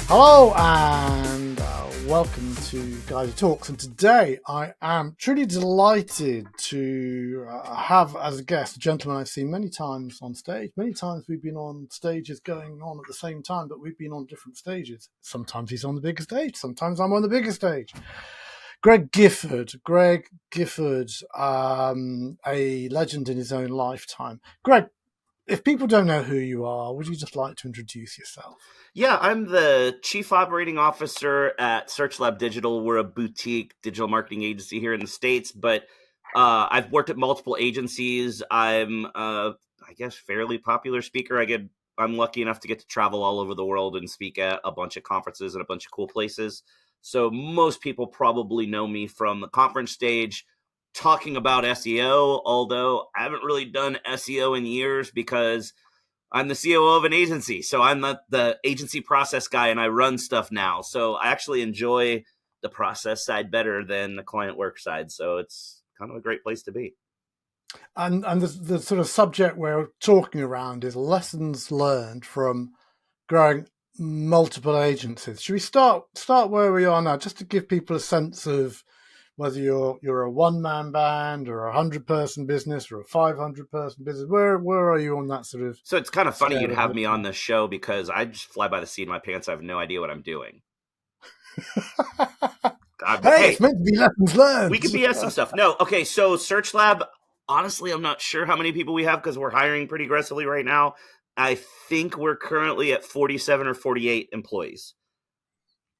Hello and welcome to GYDA Talks. And today I am truly delighted to have as a guest a gentleman I've seen many times on stage. Many times we've been on stages going on at the same time, but we've been on different stages. Sometimes he's on the bigger stage, sometimes I'm on the bigger stage. Greg Gifford. Greg Gifford, a legend in his own lifetime. Greg, if people don't know who you are, would you just like to introduce yourself? Yeah, I'm the Chief Operating Officer at SearchLab Digital. We're a boutique digital marketing agency here in the States, but I've worked at multiple agencies. I'm, I guess, fairly popular speaker. I'm lucky enough to get to travel all over the world and speak at a bunch of conferences and a bunch of cool places. So most people probably know me from the conference stage talking about SEO, although I haven't really done SEO in years because I'm the COO of an agency, so I'm not the agency process guy, and I run stuff now. So I actually enjoy the process side better than the client work side. So it's kind of a great place to be. And the sort of subject we're talking around is lessons learned from growing multiple agencies. Should we start where we are now, just to give people a sense of whether you're a one-man band or a 100-person business or a 500-person business? Where are you on that sort of? So it's kind of funny you'd scale have me on this show because I just fly by the seat of my pants. I have no idea what I'm doing. Hey, it's meant to be lessons learned. We could BS some stuff. No, okay. So SearchLab, honestly, I'm not sure how many people we have because we're hiring pretty aggressively right now. I think we're currently at 47 or 48 employees.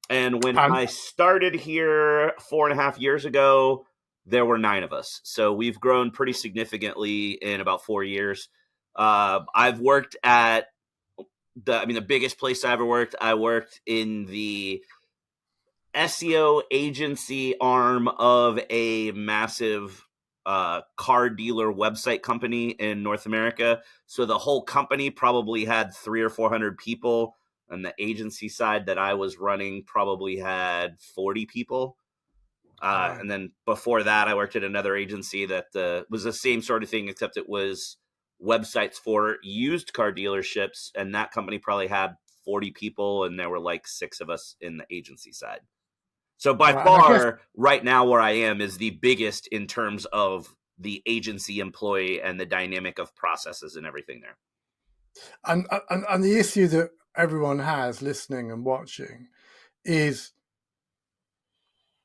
And when I started here 4.5 years ago, there were 9 of us. So we've grown pretty significantly in about 4 years. I've worked at the biggest place I ever worked. I worked in the SEO agency arm of a massive car dealer website company in North America. So the whole company probably had 300 or 400 people. And the agency side that I was running probably had 40 people. Right. And then before that, I worked at another agency that was the same sort of thing, except it was websites for used car dealerships. And that company probably had 40 people, and there were like 6 of us in the agency side. So by far, right now where I am is the biggest in terms of the agency employee and the dynamic of processes and everything there. And the issue that everyone has listening and watching is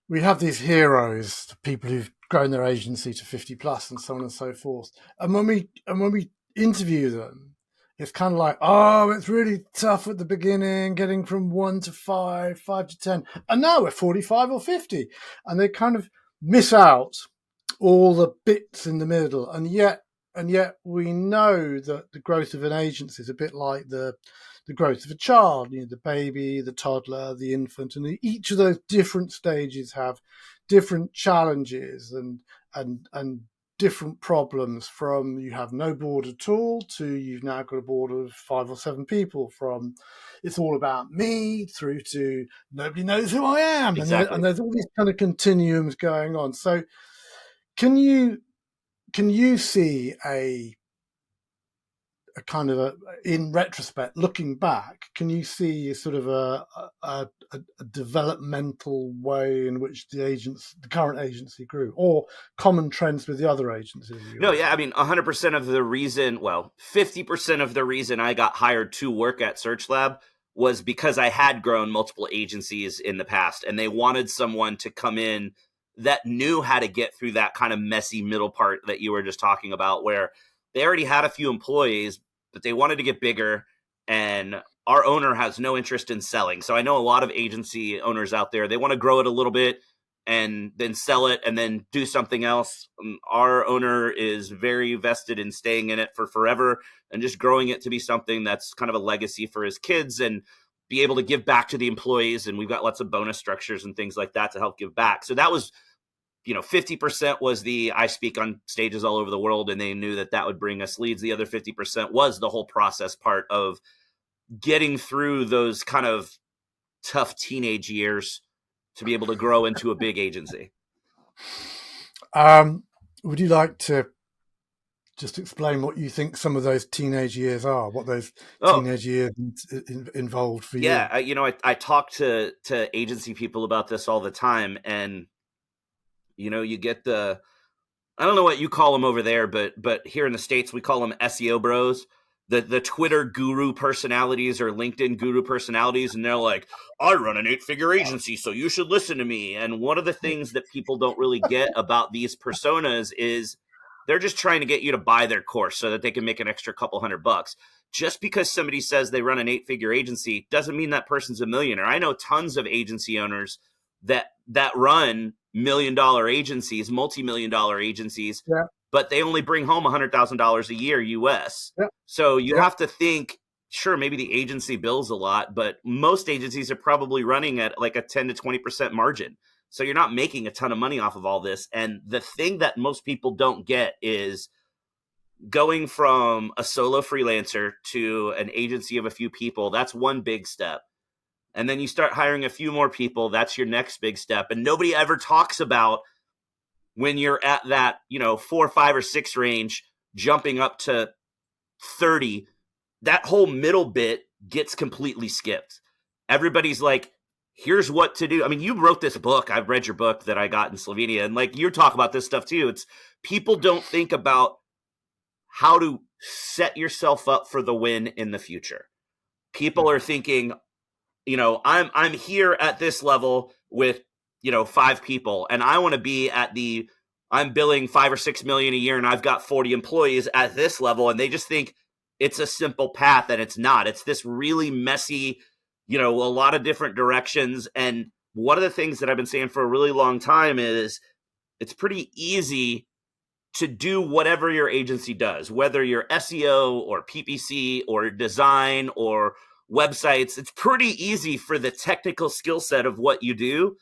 we have these heroes, the people who've grown their agency to 50 plus and so on and so forth. And when we interview them, it's kind of like, oh, it's really tough at the beginning, getting from 1 to 5, 5 to 10. And now we're 45 or 50. And they kind of miss out all the bits in the middle. And yet we know that the growth of an agency is a bit like the growth of a child, the baby, the toddler, the infant, and each of those different stages have different challenges and different problems, from you have no board at all to you've now got a board of 5 or 7 people, from it's all about me through to nobody knows who I am. Exactly. And there's all these kind of continuums going on. So can you see a kind of in retrospect, looking back, can you see sort of a developmental way in which the current agency grew, or common trends with the other agencies? No, yeah, 100% of the reason, 50% of the reason I got hired to work at SearchLab was because I had grown multiple agencies in the past, and they wanted someone to come in that knew how to get through that kind of messy middle part that you were just talking about, where they already had a few employees, but they wanted to get bigger, and our owner has no interest in selling. So I know a lot of agency owners out there, they want to grow it a little bit and then sell it and then do something else. Our owner is very vested in staying in it for forever and just growing it to be something that's kind of a legacy for his kids and be able to give back to the employees. And we've got lots of bonus structures and things like that to help give back. So that was, 50% was I speak on stages all over the world, and they knew that would bring us leads. The other 50% was the whole process part of getting through those kind of tough teenage years to be able to grow into a big agency. Would you like to just explain what you think some of those teenage years are, what those Oh, teenage years involved for yeah. you. I talk to agency people about this all the time, and you get the, I don't know what you call them over there, but here in the States we call them SEO bros. The Twitter guru personalities or LinkedIn guru personalities, and they're like, I run an 8-figure agency, so you should listen to me. And one of the things that people don't really get about these personas is they're just trying to get you to buy their course so that they can make an extra couple $100. Just because somebody says they run an 8-figure agency doesn't mean that person's a millionaire. I know tons of agency owners that run $1 million agencies, multi-million-dollar agencies, Yeah, but they only bring home $100,000 a year US. yeah, So you yeah. have to think, sure, maybe the agency bills a lot, but most agencies are probably running at like a 10 to 20% margin. So you're not making a ton of money off of all this. And the thing that most people don't get is going from a solo freelancer to an agency of a few people. That's one big step. And then you start hiring a few more people. That's your next big step. And nobody ever talks about when you're at that, 4, 5, or 6 range, jumping up to 30, that whole middle bit gets completely skipped. Everybody's like, here's what to do. I mean, you wrote this book. I've read your book that I got in Slovenia. And like, you talk about this stuff too. It's people don't think about how to set yourself up for the win in the future. People are thinking, I'm here at this level with 5 people, and I want to be at the, I'm billing 5 or 6 million a year and I've got 40 employees at this level, and they just think it's a simple path, and it's not. It's this really messy, a lot of different directions. And one of the things that I've been saying for a really long time is it's pretty easy to do whatever your agency does, whether you're SEO or PPC or design or websites. It's pretty easy for the technical skill set of what you do.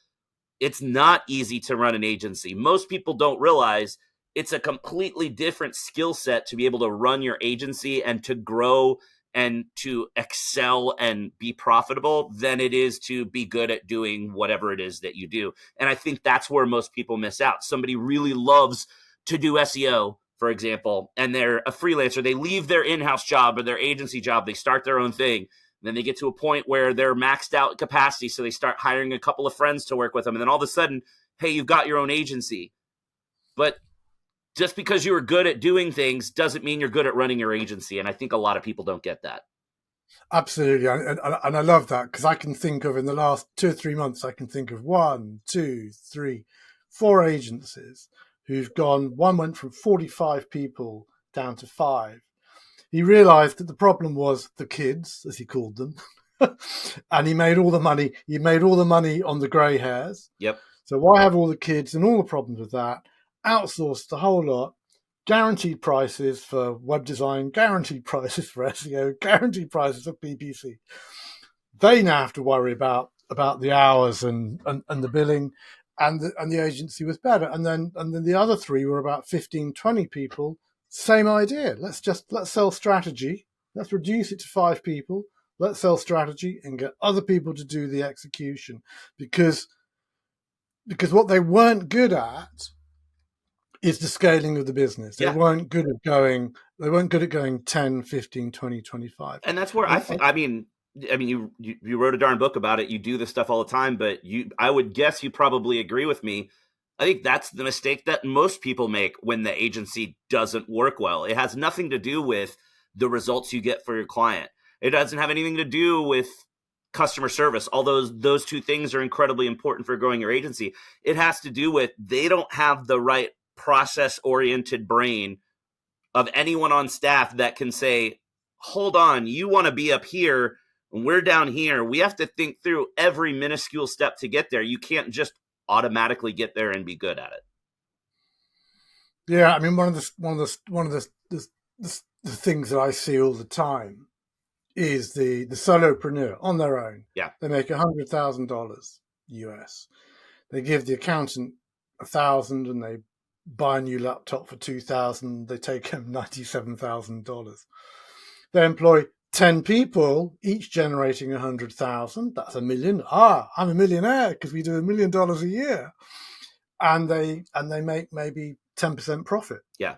It's not easy to run an agency. Most people don't realize it's a completely different skill set to be able to run your agency and to grow and to excel and be profitable than it is to be good at doing whatever it is that you do. And I think that's where most people miss out. Somebody really loves to do SEO, for example, and they're a freelancer. They leave their in-house job or their agency job. They start their own thing. Then they get to a point where they're maxed out capacity, so they start hiring a couple of friends to work with them. And then all of a sudden, hey, you've got your own agency. But just because you were good at doing things doesn't mean you're good at running your agency. And I think a lot of people don't get that. Absolutely. And I love that, because I can think of, in the last 2 or 3 months, I can think of 1, 2, 3, 4 agencies who've gone, one went from 45 people down to 5. He realized that the problem was the kids, as he called them, and he made all the money. He made all the money on the grey hairs. Yep. So why have all the kids and all the problems with that? Outsourced the whole lot. Guaranteed prices for web design, guaranteed prices for SEO, guaranteed prices for PPC. They now have to worry about the hours and the billing, and the agency was better. And then the other 3 were about 15, 20 people. Same idea. Let's sell strategy. Let's reduce it to 5 people. Let's sell strategy and get other people to do the execution, because what they weren't good at is the scaling of the business. They Yeah. weren't good at going 10, 15, 20, 25. And that's where I mean, you wrote a darn book about it. You do this stuff all the time, but I would guess you probably agree with me. I think that's the mistake that most people make when the agency doesn't work well. It has nothing to do with the results you get for your client. It doesn't have anything to do with customer service, although those 2 things are incredibly important for growing your agency. It has to do with they don't have the right process-oriented brain of anyone on staff that can say, hold on, you want to be up here and we're down here. We have to think through every minuscule step to get there. You can't just automatically get there and be good at it. Yeah, I mean, one of the things that I see all the time is the solopreneur on their own. Yeah. They make $100,000 US. They give the accountant $1,000 and they buy a new laptop for $2,000. They take home $97,000. They employ 10 people, each generating 100,000. That's $1 million. I'm a millionaire because we do $1 million a year, and they make maybe 10% profit. Yeah.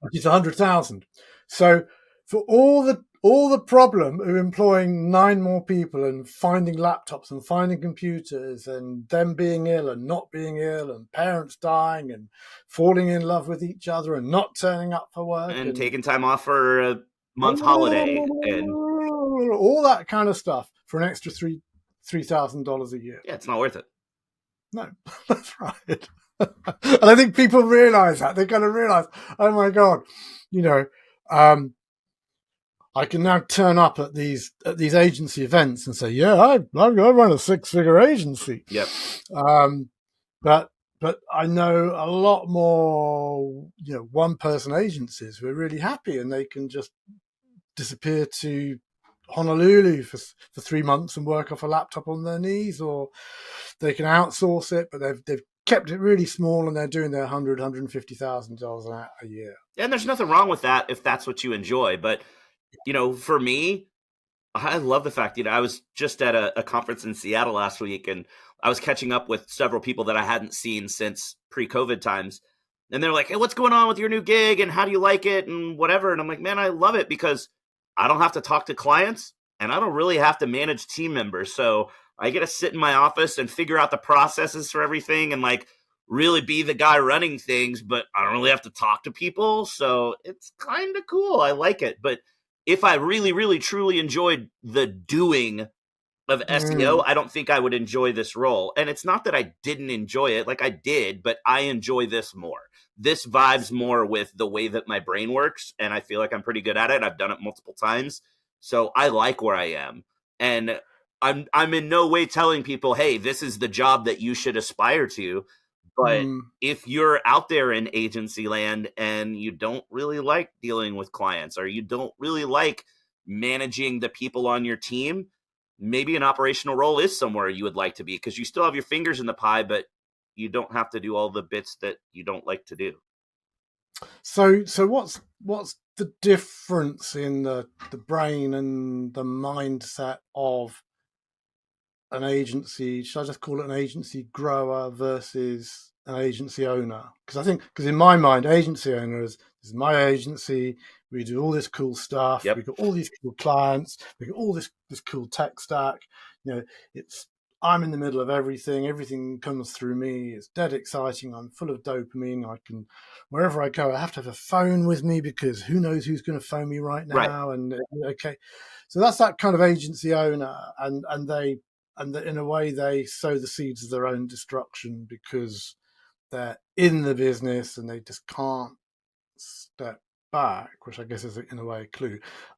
which is 100,000. So for all the problem of employing 9 more people and finding laptops and finding computers and them being ill and not being ill and parents dying and falling in love with each other and not turning up for work And and taking time off for a month holiday and all that kind of stuff for an extra $3,000 a year. yeah, it's not worth it. No, that's right. And I think people realize that. They kind of realize, oh my God, I can now turn up at these agency events and say, yeah, I run a 6-figure agency. Yep. But I know a lot more, one-person agencies who are really happy and they can just disappear to Honolulu for 3 months and work off a laptop on their knees, or they can outsource it, but they've kept it really small and they're doing their $150,000 a year. And there's nothing wrong with that if that's what you enjoy. But, for me, I love the fact, I was just at a conference in Seattle last week and I was catching up with several people that I hadn't seen since pre-COVID times. And they're like, hey, what's going on with your new gig and how do you like it and whatever? And I'm like, man, I love it because I don't have to talk to clients and I don't really have to manage team members. So I get to sit in my office and figure out the processes for everything and really be the guy running things, but I don't really have to talk to people. So it's kind of cool. I like it. But if I really, really, truly enjoyed the doing of SEO, I don't think I would enjoy this role. And it's not that I didn't enjoy it, I did, but I enjoy this more. This vibes more with the way that my brain works, and I feel like I'm pretty good at it. I've done it multiple times, so I like where I am. And I'm in no way telling people, hey, this is the job that you should aspire to. But if you're out there in agency land and you don't really like dealing with clients or you don't really like managing the people on your team, maybe an operational role is somewhere you would like to be because you still have your fingers in the pie, but you don't have to do all the bits that you don't like to do. So what's the difference in the brain and the mindset of an agency? Should I just call it an agency grower versus an agency owner? Because in my mind, agency owner is my agency. We do all this cool stuff. Yep. We've got all these cool clients. We've got all this cool tech stack. I'm in the middle of everything. Everything comes through me. It's dead exciting. I'm full of dopamine. Wherever I go, I have to have a phone with me because who knows who's going to phone me right now. Right. And okay, so that's that kind of agency owner, and in a way they sow the seeds of their own destruction because they're in the business and they just can't step back, which I guess is in a way a clue.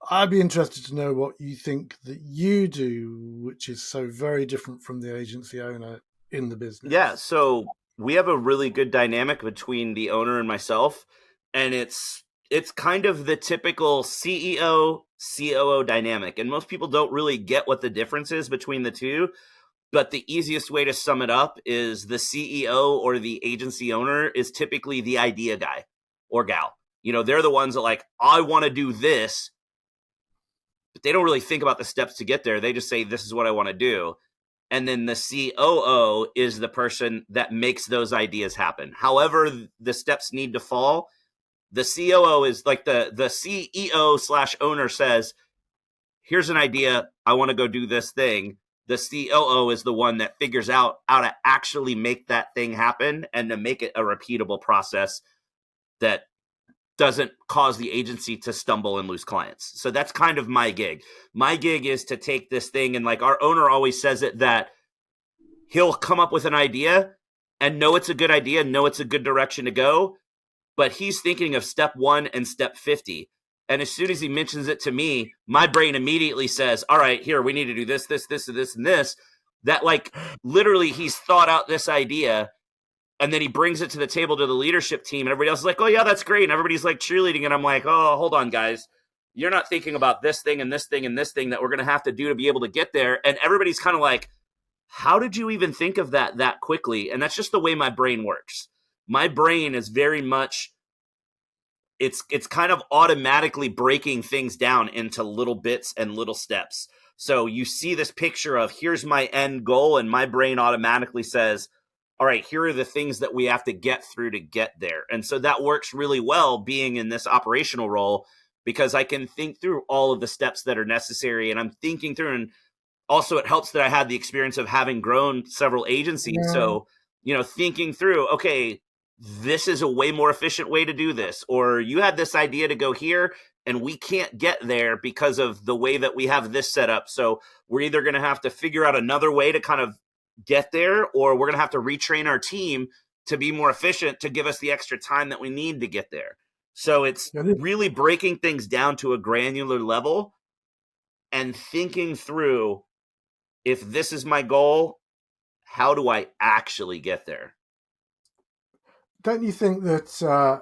I'd be interested to know what you think that you do, which is so very different from the agency owner in the business. Yeah, so we have a really good dynamic between the owner and myself, and it's kind of the typical CEO, COO dynamic, and most people don't really get what the difference is between the two. But the easiest way to sum it up is the CEO or the agency owner is typically the idea guy or gal. They're the ones that I want to do this, but they don't really think about the steps to get there. They just say, this is what I want to do. And then the COO is the person that makes those ideas happen. However the steps need to fall, the COO is like the CEO/owner says, here's an idea. I want to go do this thing. The COO is the one that figures out how to actually make that thing happen and to make it a repeatable process that doesn't cause the agency to stumble and lose clients. So that's kind of my gig. My gig is to take this thing and our owner always says it that he'll come up with an idea and know it's a good idea, know it's a good direction to go, but he's thinking of step 1 and step 50. And as soon as he mentions it to me, my brain immediately says, all right, here, we need to do this, this, this, and this, and this. That literally he's thought out this idea. And then he brings it to the table to the leadership team and everybody else is like, oh yeah, that's great. And everybody's cheerleading. And I'm like, oh, hold on guys. You're not thinking about this thing and this thing and this thing that we're going to have to do to be able to get there. And everybody's kind of like, how did you even think of that quickly? And that's just the way my brain works. My brain is very much, it's kind of automatically breaking things down into little bits and little steps. So you see this picture of here's my end goal and my brain automatically says, all right, here are the things that we have to get through to get there. And so that works really well being in this operational role, because I can think through all of the steps that are necessary, and I'm thinking through. And also it helps that I had the experience of having grown several agencies. Yeah. So, thinking through, okay, this is a way more efficient way to do this, or you had this idea to go here and we can't get there because of the way that we have this set up. So we're either going to have to figure out another way to kind of get there, or we're going to have to retrain our team to be more efficient to give us the extra time that we need to get there. So it's Yeah, really breaking things down to a granular level and thinking through, if this is my goal, how do I actually get there? don't you think that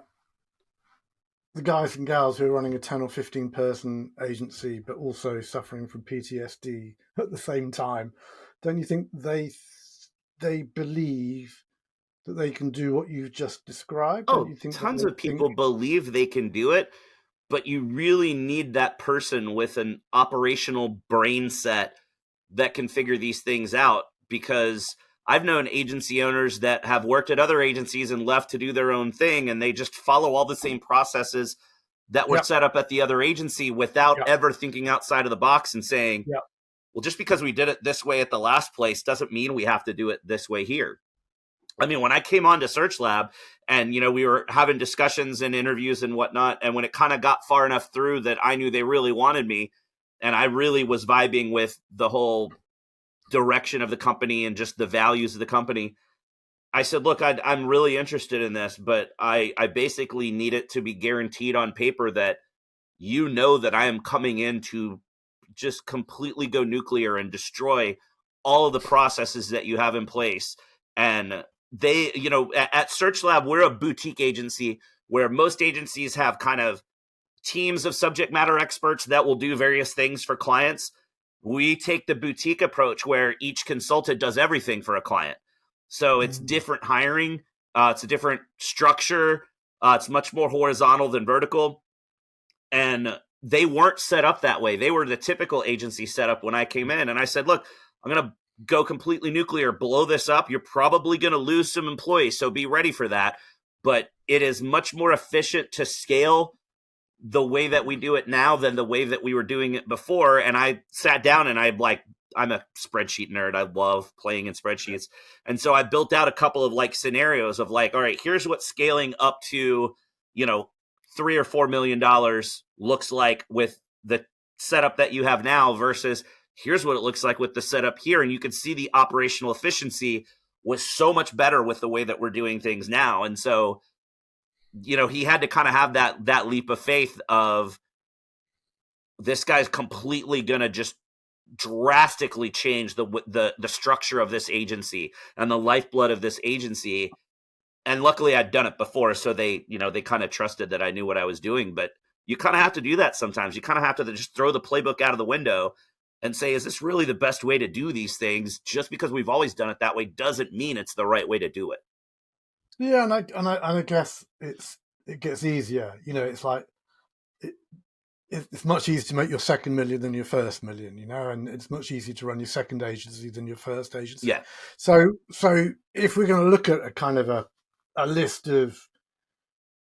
the guys and gals who are running a 10 or 15 person agency, but also suffering from PTSD at the same time, don't you think they believe that they can do what you've just described? Don't Oh, you think that tons they of think, people believe they can do it, but you really need that person with an operational brain set that can figure these things out. Because I've known agency owners that have worked at other agencies and left to do their own thing, and they just follow all the same processes that were yeah, set up at the other agency without yeah, ever thinking outside of the box and saying, yeah, well, just because we did it this way at the last place doesn't mean we have to do it this way here. I mean, when I came on to Search Lab and, we were having discussions and interviews and whatnot, and when it kind of got far enough through that I knew they really wanted me, and I really was vibing with the whole direction of the company and just the values of the company, I said, look, I'm really interested in this, but I basically need it to be guaranteed on paper that that I am coming in to just completely go nuclear and destroy all of the processes that you have in place. And they, at Search Lab, we're a boutique agency where most agencies have kind of teams of subject matter experts that will do various things for clients. We take the boutique approach where each consultant does everything for a client. So it's mm, different hiring. It's a different structure. It's much more horizontal than vertical. And they weren't set up that way. They were the typical agency setup when I came in. And I said, look, I'm going to go completely nuclear, blow this up. You're probably going to lose some employees, so be ready for that. But it is much more efficient to scale the way that we do it now than the way that we were doing it before. And I sat down and I'm a spreadsheet nerd. I love playing in spreadsheets. And so I built out a couple of scenarios of all right, here's what scaling up to, you know, $3 or $4 million looks like with the setup that you have now versus here's what it looks like with the setup here. And you can see the operational efficiency was so much better with the way that we're doing things now. And so, he had to kind of have that leap of faith of this guy's completely going to just drastically change the structure of this agency and the lifeblood of this agency. And luckily I'd done it before, so they kind of trusted that I knew what I was doing. But you kind of have to do that sometimes. You kind of have to just throw the playbook out of the window and say, is this really the best way to do these things? Just because we've always done it that way doesn't mean it's the right way to do it. yeah. And I guess it gets easier. It's like it, it's much easier to make your second million than your first million. And it's much easier to run your second agency than your first agency. Yeah. So if we're going to look at a kind of a list of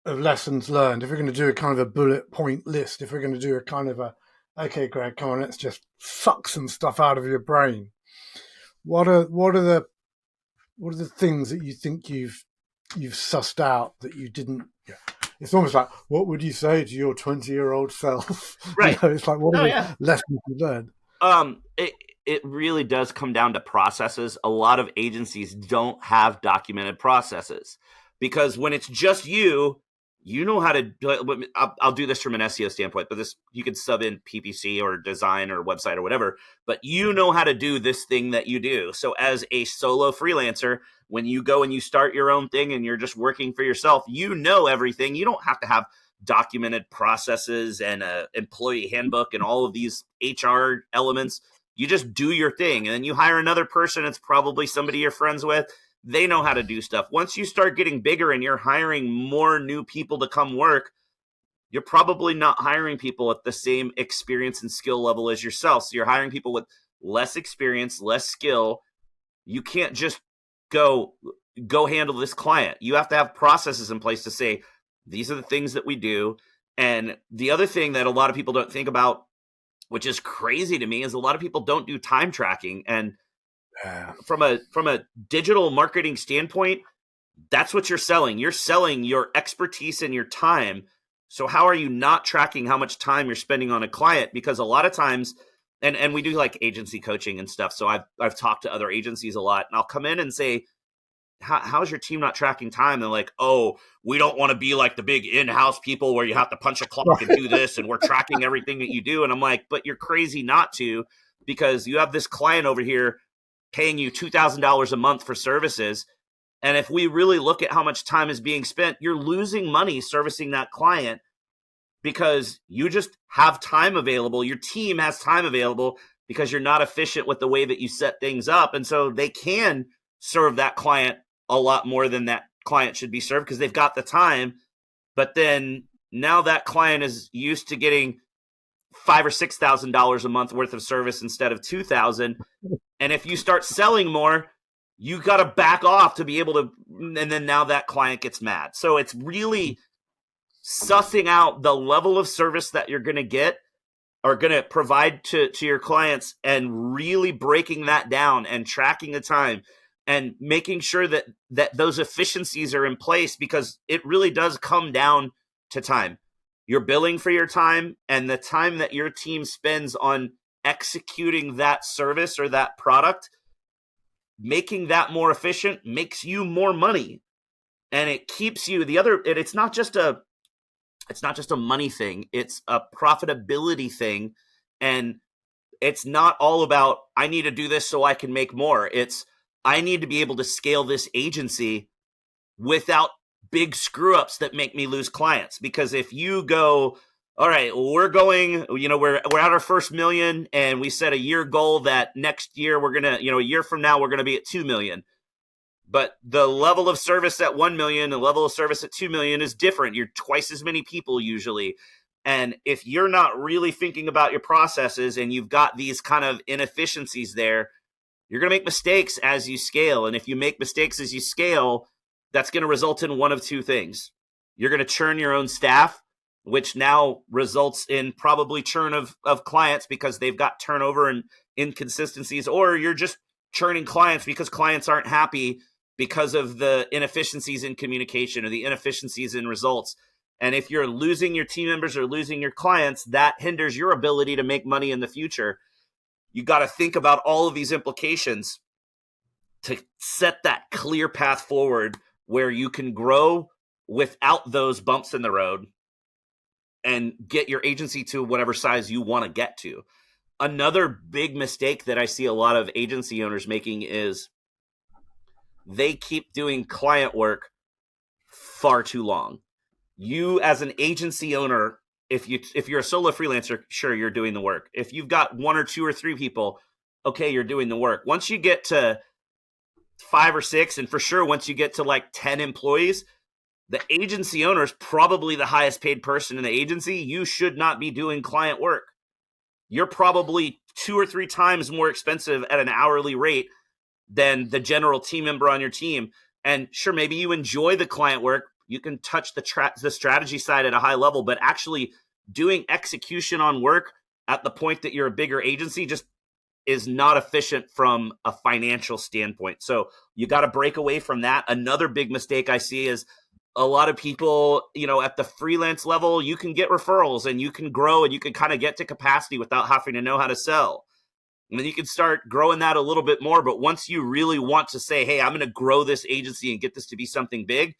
lessons learned, if we're going to do a kind of a bullet point list, if we're going to do a kind of okay, Greg, come on, let's just suck some stuff out of your brain. What are the things that you think you've sussed out that you didn't? Yeah. It's almost like, what would you say to your 20-year-old self? Right. It's like, what Oh are yeah. the lessons you learned? It really does come down to processes. A lot of agencies don't have documented processes because when it's just you know how to. I'll do this from an SEO standpoint, but you could sub in PPC or design or website or whatever. But you know how to do this thing that you do. So as a solo freelancer, when you go and you start your own thing and you're just working for yourself, you know everything. You don't have to have documented processes and a employee handbook and all of these HR elements. You just do your thing, and then you hire another person. It's probably somebody you're friends with. They know how to do stuff. Once you start getting bigger and you're hiring more new people to come work, you're probably not hiring people at the same experience and skill level as yourself. So you're hiring people with less experience, less skill. You can't just go, go handle this client. You have to have processes in place to say, these are the things that we do. And the other thing that a lot of people don't think about, which is crazy to me, is a lot of people don't do time tracking. And from a digital marketing standpoint, that's what you're selling. You're selling your expertise and your time. So how are you not tracking how much time you're spending on a client? Because a lot of times, and we do like agency coaching and stuff. So I've talked to other agencies a lot, and I'll come in and say, how's your team not tracking time? They're like, oh, we don't want to be like the big in-house people where you have to punch a clock and do this, and we're tracking everything that you do. And I'm like, but you're crazy not to, because you have this client over here paying you $2,000 a month for services. And if we really look at how much time is being spent, you're losing money servicing that client because you just have time available. Your team has time available because you're not efficient with the way that you set things up. And so they can serve that client a lot more than that client should be served because they've got the time. But then now that client is used to getting $5,000 or $6,000 a month worth of service instead of $2,000. And if you start selling more, you got to back off to be able to, and then now that client gets mad. So it's really sussing out the level of service that you're going to get or going to provide to your clients, and really breaking that down and tracking the time and making sure that those efficiencies are in place, because it really does come down to time. You're billing for your time, and the time that your team spends on executing that service or that product, making that more efficient makes you more money. And it keeps you it's not just a money thing, it's a profitability thing. And it's not all about, I need to do this so I can make more. It's, I need to be able to scale this agency without big screw ups that make me lose clients. Because if you go, all right, we're going, we're at our first million, and we set a year goal that next year we're going to, a year from now, we're going to be at 2 million. But the level of service at 1 million, the level of service at 2 million is different. You're twice as many people usually. And if you're not really thinking about your processes and you've got these kind of inefficiencies there, you're going to make mistakes as you scale. And if you make mistakes as you scale, that's going to result in one of two things. You're going to churn your own staff, which now results in probably churn of clients because they've got turnover and inconsistencies, or you're just churning clients because clients aren't happy because of the inefficiencies in communication or the inefficiencies in results. And if you're losing your team members or losing your clients, that hinders your ability to make money in the future. You got to think about all of these implications to set that clear path forward where you can grow without those bumps in the road and get your agency to whatever size you want to get to. Another big mistake that I see a lot of agency owners making is they keep doing client work far too long. You as an agency owner, if you're a solo freelancer, sure, you're doing the work. If you've got 1 or 2 or 3 people, okay, you're doing the work. Once you get to 5 or 6, and for sure once you get to like 10 employees, the agency owner is probably the highest paid person in the agency. You should not be doing client work. You're probably 2 or 3 times more expensive at an hourly rate than the general team member on your team. And sure, maybe you enjoy the client work. You can touch the strategy side at a high level, but actually doing execution on work at the point that you're a bigger agency just is not efficient from a financial standpoint. So you got to break away from that. Another big mistake I see is a lot of people, at the freelance level, you can get referrals and you can grow and you can kind of get to capacity without having to know how to sell. And then you can start growing that a little bit more. But once you really want to say, hey, I'm going to grow this agency and get this to be something big,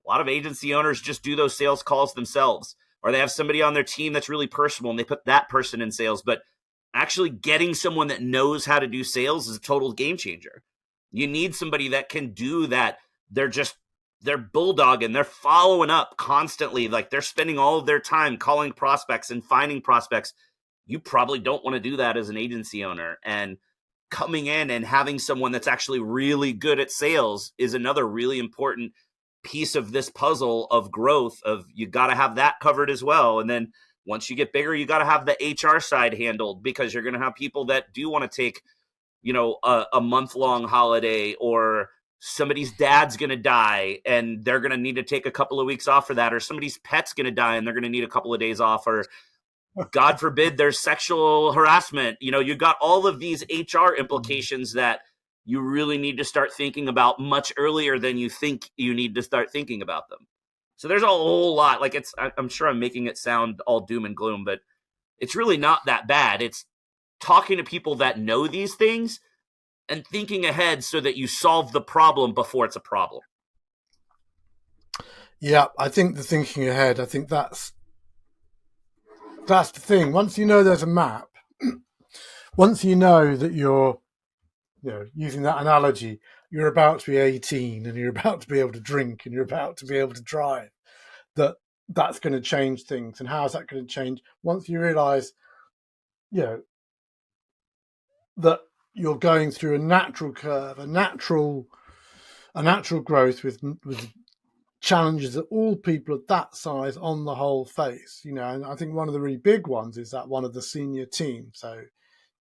a lot of agency owners just do those sales calls themselves, or they have somebody on their team that's really personable and they put that person in sales. But actually getting someone that knows how to do sales is a total game changer. You need somebody that can do that. They're bulldogging, they're following up constantly. Like they're spending all of their time calling prospects and finding prospects. You probably don't want to do that as an agency owner. And coming in and having someone that's actually really good at sales is another really important piece of this puzzle of growth. Of you got to have that covered as well. And then once you get bigger, you got to have the HR side handled, because you're going to have people that do want to take, a month-long holiday, or somebody's dad's going to die and they're going to need to take a couple of weeks off for that, or somebody's pet's going to die and they're going to need a couple of days off, or God forbid there's sexual harassment. You got all of these HR implications that you really need to start thinking about much earlier than you think you need to start thinking about them. So there's a whole lot. Like, I'm sure I'm making it sound all doom and gloom, but it's really not that bad. It's talking to people that know these things and thinking ahead so that you solve the problem before it's a problem. Yeah, I think the thinking ahead, I think that's the thing. Once you know there's a map, once you know that you're, using that analogy, you're about to be 18 and you're about to be able to drink and you're about to be able to drive, that's going to change things. And how is that going to change? Once you realize, that you're going through a natural curve, a natural growth with challenges that all people of that size on the whole face, and I think one of the really big ones is that one of the senior team. So,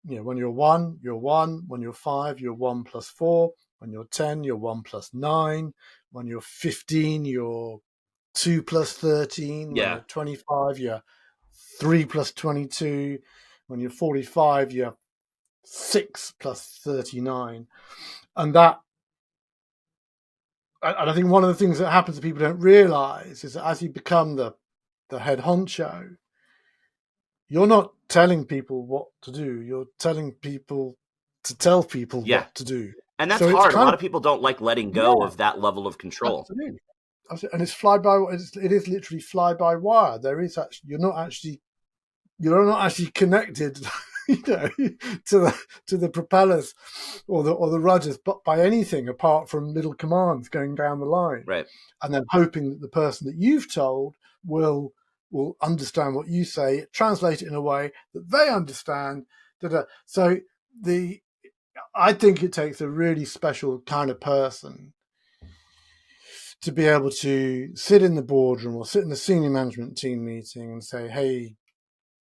when you're 1, you're 1. When you're 5, you're 1 plus 4. When you're 10, you're 1 plus 9. When you're 15, you're 2 plus 13. When you're 25, you're 3 plus 22. When you're 45, you're 6 plus 39. And I think one of the things that happens that people don't realize is that as you become the head honcho, you're not telling people what to do. You're telling people to tell people what to do. And that's hard. A lot of people don't like letting go of that level of control. Absolutely. And it's it is literally fly by wire. You're not actually connected to the propellers or the rudders, but by anything apart from little commands going down the line, right? And then hoping that the person that you've told will understand what you say, translate it in a way that they understand. So I think it takes a really special kind of person to be able to sit in the boardroom or sit in the senior management team meeting and say, hey,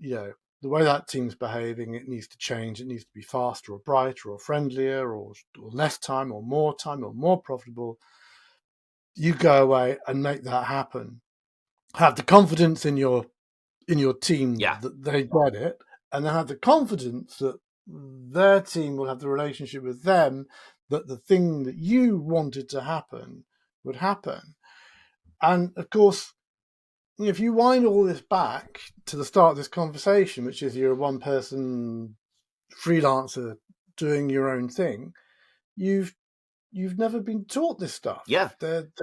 the way that team's behaving, it needs to change. It needs to be faster or brighter or friendlier or less time or more profitable. You go away and make that happen. Have the confidence in your team that they get it, and then have the confidence that their team will have the relationship with them, that the thing that you wanted to happen would happen. And of course, if you wind all this back to the start of this conversation, which is you're a one-person freelancer doing your own thing, you've never been taught this stuff.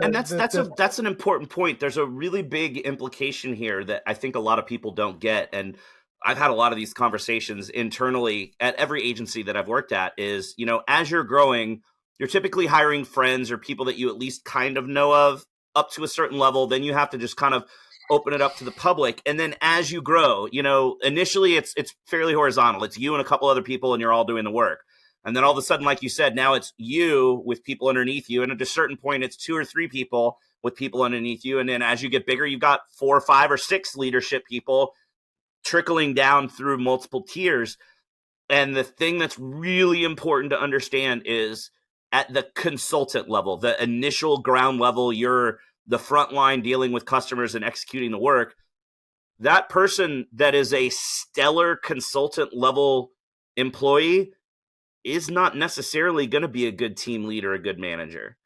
And that's an important point. There's a really big implication here that I think a lot of people don't get. And I've had a lot of these conversations internally at every agency that I've worked at is, as you're growing, you're typically hiring friends or people that you at least kind of know of up to a certain level. Then you have to just kind of open it up to the public. And then as you grow, initially it's fairly horizontal. It's you and a couple other people and you're all doing the work. And then all of a sudden, like you said, now it's you with people underneath you. And at a certain point, it's 2 or 3 people with people underneath you. And then as you get bigger, you've got 4 or 5 or 6 leadership people trickling down through multiple tiers. And the thing that's really important to understand is at the consultant level, the initial ground level, you're the front line dealing with customers and executing the work. That person that is a stellar consultant level employee is not necessarily going to be a good team leader, a good manager.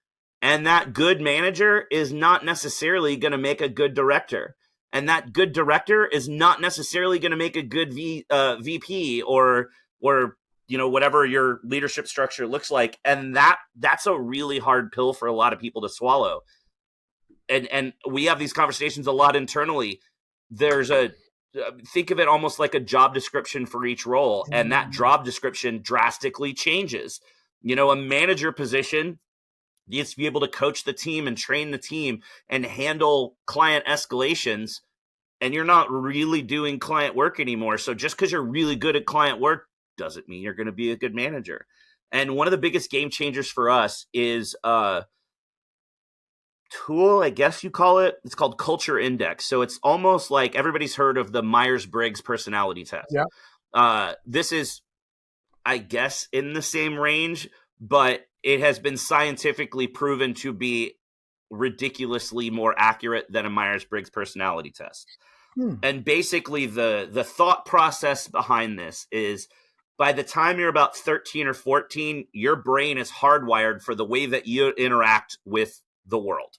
And that good manager is not necessarily going to make a good director. And that good director is not necessarily going to make a good VP or whatever your leadership structure looks like. And that's a really hard pill for a lot of people to swallow. And we have these conversations a lot internally. Think of it almost like a job description for each role. And that job description drastically changes. A manager position needs to be able to coach the team and train the team and handle client escalations. And you're not really doing client work anymore. So just because you're really good at client work doesn't mean you're going to be a good manager. And one of the biggest game changers for us is tool, I guess you call it. It's called Culture Index. So it's almost like everybody's heard of the Myers-Briggs personality test. Yeah. This is, I guess, in the same range, but it has been scientifically proven to be ridiculously more accurate than a Myers-Briggs personality test. And basically the thought process behind this is, by the time you're about 13 or 14, your brain is hardwired for the way that you interact with the world.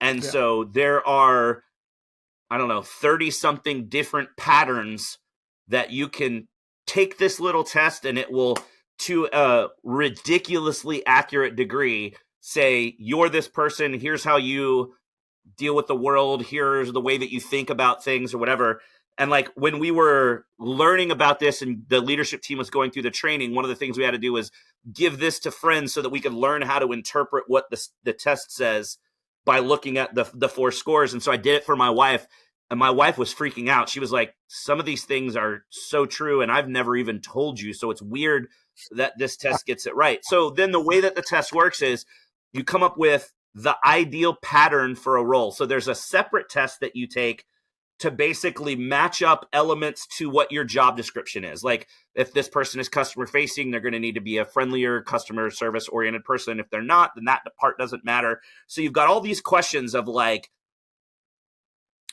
And so there are, 30 something different patterns that you can take this little test, and it will, to a ridiculously accurate degree, say, you're this person, here's how you deal with the world, here's the way that you think about things or whatever. And like when we were learning about this and the leadership team was going through the training, one of the things we had to do was give this to friends so that we could learn how to interpret what the test says by looking at the 4 scores. And so I did it for my wife, and my wife was freaking out. She was like, some of these things are so true, and I've never even told you. So it's weird that this test gets it right. So then the way that the test works is you come up with the ideal pattern for a role. So there's a separate test that you take to basically match up elements to what your job description is. Like if this person is customer facing, they're going to need to be a friendlier, customer service oriented person. If they're not, then that part doesn't matter. So you've got all these questions of like,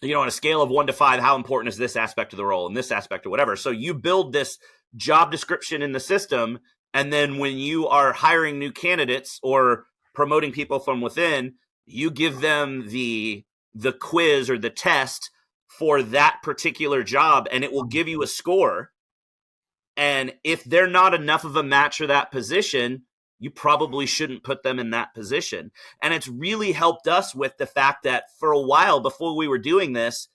on a scale of 1 to 5, how important is this aspect of the role and this aspect or whatever. So you build this job description in the system. And then when you are hiring new candidates or promoting people from within, you give them the quiz or the test for that particular job, and it will give you a score. And if they're not enough of a match for that position, you probably shouldn't put them in that position. And it's really helped us with the fact that for a while before we were doing this,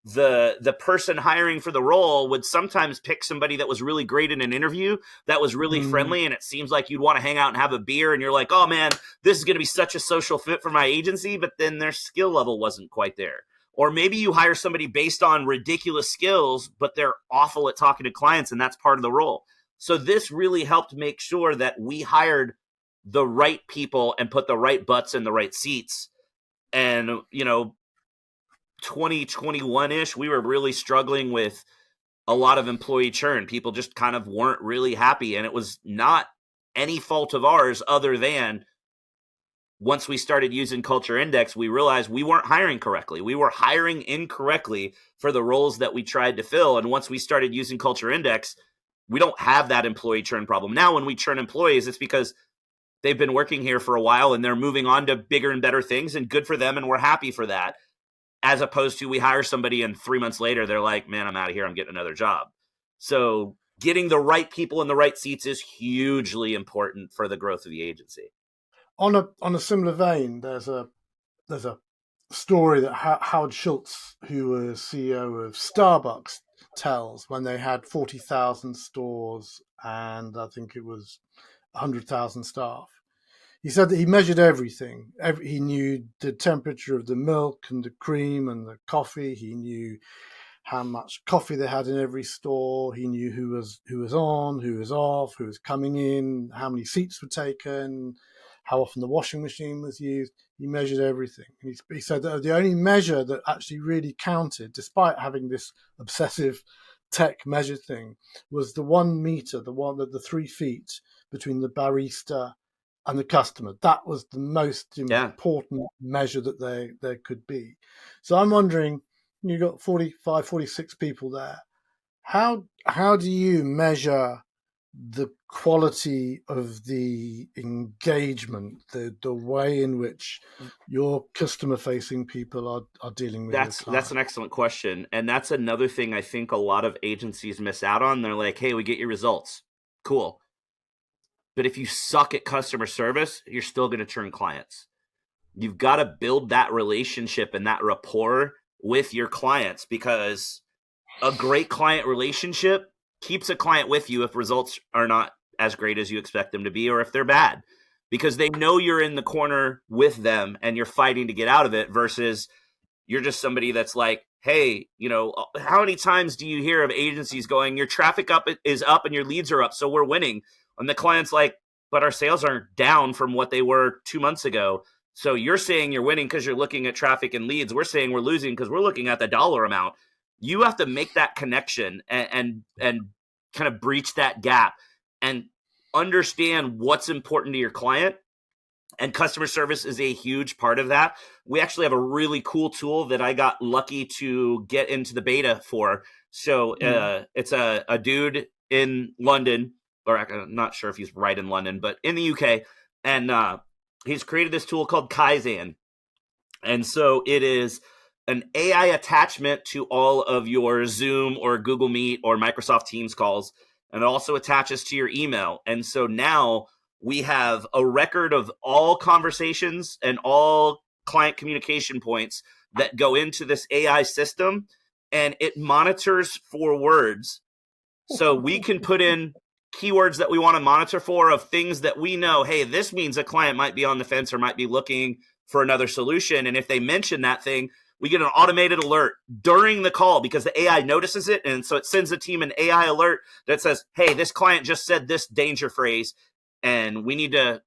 the person hiring for the role would sometimes pick somebody that was really great in an interview, that was really friendly, and it seems like you'd want to hang out and have a beer, and you're like, oh man, this is going to be such a social fit for my agency, but then their skill level wasn't quite there. Or maybe you hire somebody based on ridiculous skills, but they're awful at talking to clients, and that's part of the role. So this really helped make sure that we hired the right people and put the right butts in the right seats. And, 2021-ish, we were really struggling with a lot of employee churn. People just kind of weren't really happy. And it was not any fault of ours other than once we started using Culture Index, we realized we weren't hiring correctly. We were hiring incorrectly for the roles that we tried to fill. And once we started using Culture Index, we don't have that employee churn problem. Now, when we churn employees, it's because they've been working here for a while and they're moving on to bigger and better things, and good for them. And we're happy for that. As opposed to we hire somebody and 3 months later, they're like, man, I'm out of here. I'm getting another job. So getting the right people in the right seats is hugely important for the growth of the agency. On a similar vein, there's a story that Howard Schultz, who was CEO of Starbucks, tells when they had 40,000 stores and I think it was 100,000 staff. He said that he measured everything. He knew the temperature of the milk and the cream and the coffee. He knew how much coffee they had in every store. He knew who was on, who was off, who was coming in, how many seats were taken, how often the washing machine was used. He measured everything. And he said that the only measure that actually really counted, despite having this obsessive tech measure thing, was the 1 meter, the 3 feet between the barista and the customer. That was the most important measure that there could be. So I'm wondering, you've got 45, 46 people there. How do you measure the quality of the engagement, the way in which your customer-facing people are dealing with That's an excellent question. And that's another thing I think a lot of agencies miss out on. They're like, hey, we get your results. Cool. But if you suck at customer service, you're still going to churn clients. You've got to build that relationship and that rapport with your clients, because a great client relationship keeps a client with you if results are not as great as you expect them to be, or if they're bad, because they know you're in the corner with them and you're fighting to get out of it, versus you're just somebody that's like, hey, how many times do you hear of agencies going, your traffic is up and your leads are up, so we're winning. And the client's like, but our sales aren't down from what they were 2 months ago. So you're saying you're winning because you're looking at traffic and leads. We're saying we're losing because we're looking at the dollar amount. You have to make that connection and kind of breach that gap. And understand what's important to your client. And customer service is a huge part of that. We actually have a really cool tool that I got lucky to get into the beta for. So it's a dude in London, or I'm not sure if he's right in London, but in the UK. And he's created this tool called Kaizan. And so it is an AI attachment to all of your Zoom or Google Meet or Microsoft Teams calls. And it also attaches to your email. And so now we have a record of all conversations and all client communication points that go into this AI system, and it monitors for words. So we can put in keywords that we want to monitor for of things that we know, hey, this means a client might be on the fence or might be looking for another solution. And if they mention that thing, we get an automated alert during the call because the AI notices it. And so it sends the team an AI alert that says, hey, this client just said this danger phrase, and we need to,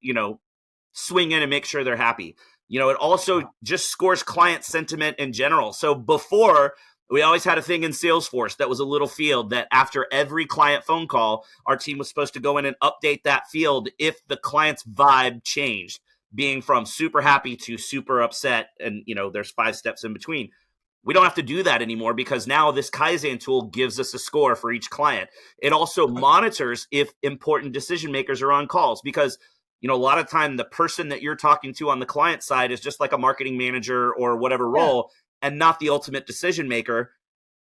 swing in and make sure they're happy. It also just scores client sentiment in general. So before, we always had a thing in Salesforce that was a little field that after every client phone call, our team was supposed to go in and update that field if the client's vibe changed, being from super happy to super upset. And, there's 5 steps in between. We don't have to do that anymore because now this Kaizen tool gives us a score for each client. It also monitors if important decision makers are on calls because, a lot of time the person that you're talking to on the client side is just like a marketing manager or whatever role and not the ultimate decision maker.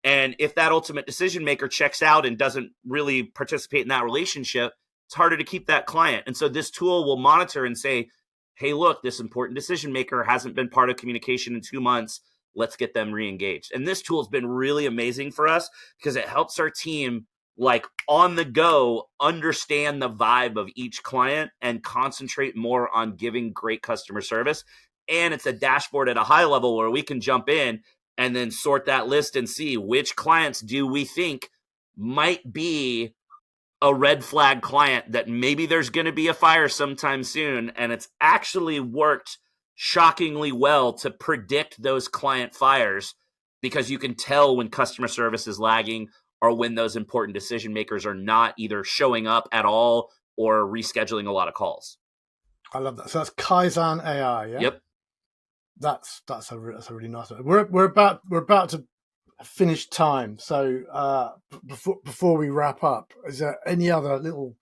And if that ultimate decision maker checks out and doesn't really participate in that relationship, it's harder to keep that client. And so this tool will monitor and say, hey, look, this important decision maker hasn't been part of communication in 2 months. Let's get them re-engaged. And this tool has been really amazing for us because it helps our team on the go understand the vibe of each client and concentrate more on giving great customer service. And it's a dashboard at a high level where we can jump in and then sort that list and see which clients do we think might be a red flag client that maybe there's going to be a fire sometime soon. And it's actually worked shockingly well to predict those client fires because you can tell when customer service is lagging or when those important decision makers are not either showing up at all or rescheduling a lot of calls. I love that. So that's Kaizan.ai, yeah? Yep. That's a really nice one. We're about to finish time. So before we wrap up, is there any other little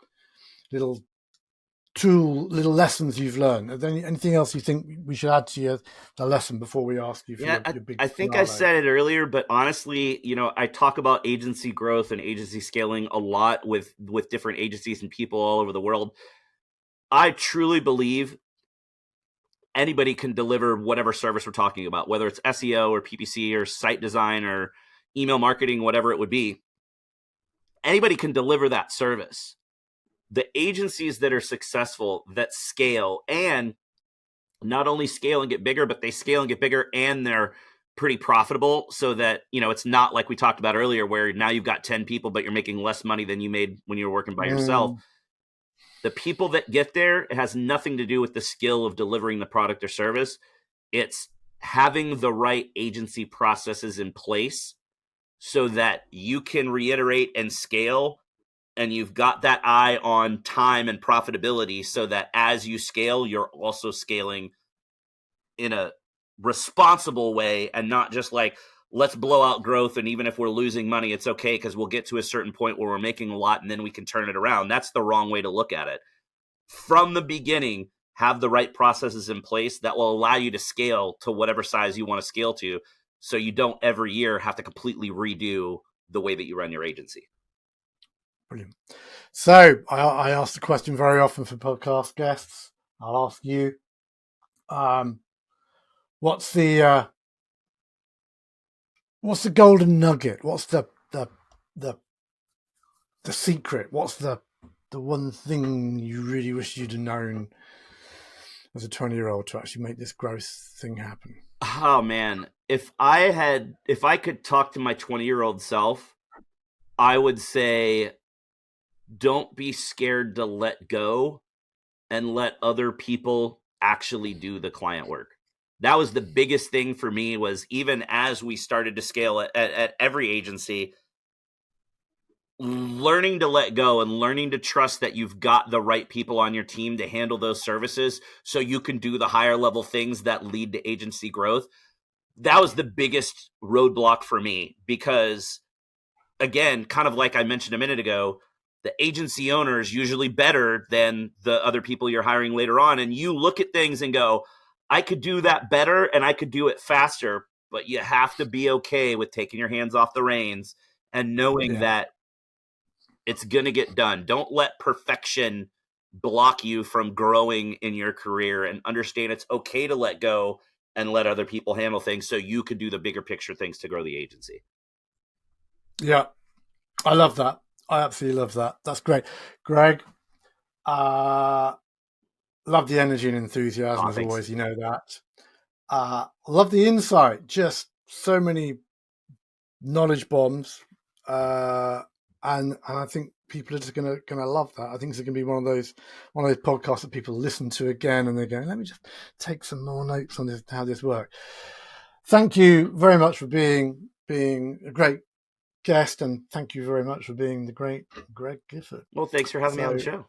little lessons you've learned? Is there anything else you think we should add to the lesson before we ask you for your big I think finale? I said it earlier, but honestly, I talk about agency growth and agency scaling a lot with different agencies and people all over the world. I truly believe anybody can deliver whatever service we're talking about, whether it's SEO or PPC or site design or email marketing, whatever it would be. Anybody can deliver that service. The agencies that are successful, that scale, and not only scale and get bigger, but they scale and get bigger and they're pretty profitable so that, it's not like we talked about earlier where now you've got 10 people, but you're making less money than you made when you were working by yourself. The people that get there, it has nothing to do with the skill of delivering the product or service. It's having the right agency processes in place so that you can reiterate and scale, and you've got that eye on time and profitability so that as you scale, you're also scaling in a responsible way and not just let's blow out growth. And even if we're losing money, it's okay because we'll get to a certain point where we're making a lot and then we can turn it around. That's the wrong way to look at it. From the beginning, have the right processes in place that will allow you to scale to whatever size you want to scale to so you don't every year have to completely redo the way that you run your agency. Brilliant. So I ask the question very often for podcast guests. I'll ask you, what's the golden nugget? What's the secret? What's the one thing you really wish you'd have known as a 20-year-old to actually make this growth thing happen? Oh man, if I could talk to my 20-year-old self, I would say don't be scared to let go and let other people actually do the client work. That was the biggest thing for me, was even as we started to scale at every agency, learning to let go and learning to trust that you've got the right people on your team to handle those services so you can do the higher level things that lead to agency growth. That was the biggest roadblock for me because, again, kind of like I mentioned a minute ago, the agency owner is usually better than the other people you're hiring later on. And you look at things and go, I could do that better and I could do it faster, but you have to be okay with taking your hands off the reins and knowing that it's going to get done. Don't let perfection block you from growing in your career, and understand it's okay to let go and let other people handle things so you can do the bigger picture things to grow the agency. Yeah, I love that. I absolutely love that. That's great. Greg, love the energy and enthusiasm as always. You know that. Love the insight. Just so many knowledge bombs. And I think people are just gonna love that. I think it's gonna be one of those podcasts that people listen to again and they're going, let me just take some more notes on this, how this works. Thank you very much for being a great guest, and thank you very much for being the great Greg Gifford. Well, thanks for having me on the show.